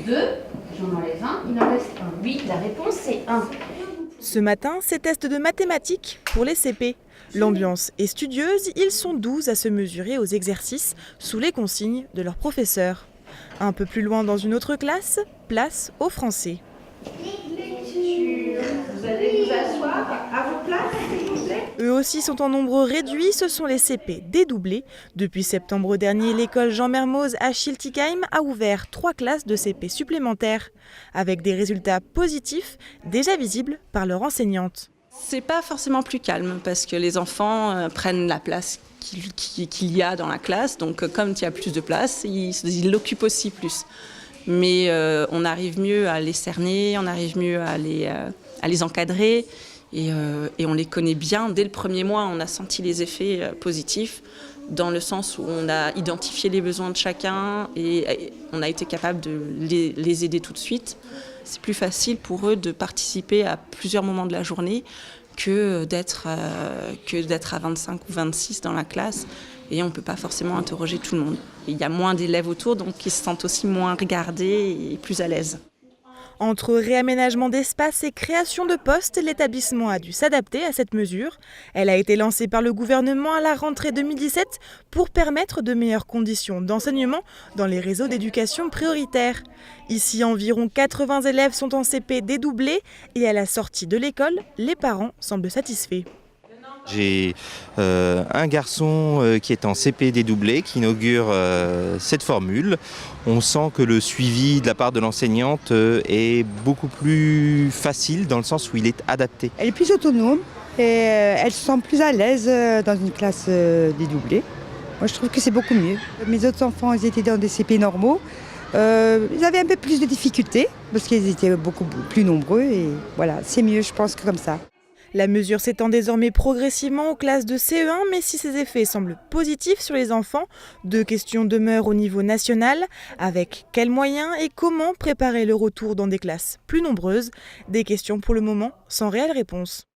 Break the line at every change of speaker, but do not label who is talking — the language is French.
2, j'en enlève 1, il en reste 1. Oui, la réponse c'est 1.
Ce matin, c'est test de mathématiques pour les CP. L'ambiance est studieuse, ils sont 12 à se mesurer aux exercices sous les consignes de leurs professeurs. Un peu plus loin dans une autre classe, place aux Français.
Vous allez vous asseoir à vos places, s'il vous plaît.
Eux aussi sont en nombre réduit, ce sont les CP dédoublés. Depuis septembre dernier, l'école Jean Mermoz à Schiltigheim a ouvert 3 classes de CP supplémentaires, avec des résultats positifs déjà visibles par leur enseignante.
C'est pas forcément plus calme parce que les enfants prennent la place qu'il y a dans la classe. Donc comme il y a plus de place, ils l'occupent aussi plus. Mais on arrive mieux à les cerner, on arrive mieux à les encadrer et on les connaît bien. Dès le premier mois, on a senti les effets positifs dans le sens où on a identifié les besoins de chacun et on a été capable de les aider tout de suite. C'est plus facile pour eux de participer à plusieurs moments de la journée que d'être à 25 ou 26 dans la classe. Et on ne peut pas forcément interroger tout le monde. Il y a moins d'élèves autour, donc ils se sentent aussi moins regardés et plus à l'aise.
Entre réaménagement d'espace et création de postes, l'établissement a dû s'adapter à cette mesure. Elle a été lancée par le gouvernement à la rentrée 2017 pour permettre de meilleures conditions d'enseignement dans les réseaux d'éducation prioritaires. Ici, environ 80 élèves sont en CP dédoublés et à la sortie de l'école, les parents semblent satisfaits.
J'ai un garçon qui est en CP dédoublé, qui inaugure cette formule. On sent que le suivi de la part de l'enseignante est beaucoup plus facile dans le sens où il est adapté.
Elle est plus autonome et elle se sent plus à l'aise dans une classe dédoublée. Moi je trouve que c'est beaucoup mieux. Mes autres enfants ils étaient dans des CP normaux. Ils avaient un peu plus de difficultés parce qu'ils étaient beaucoup plus nombreux et voilà, c'est mieux je pense que comme ça.
La mesure s'étend désormais progressivement aux classes de CE1, mais si ces effets semblent positifs sur les enfants, 2 questions demeurent au niveau national. Avec quels moyens et comment préparer le retour dans des classes plus nombreuses? Des questions pour le moment sans réelle réponse.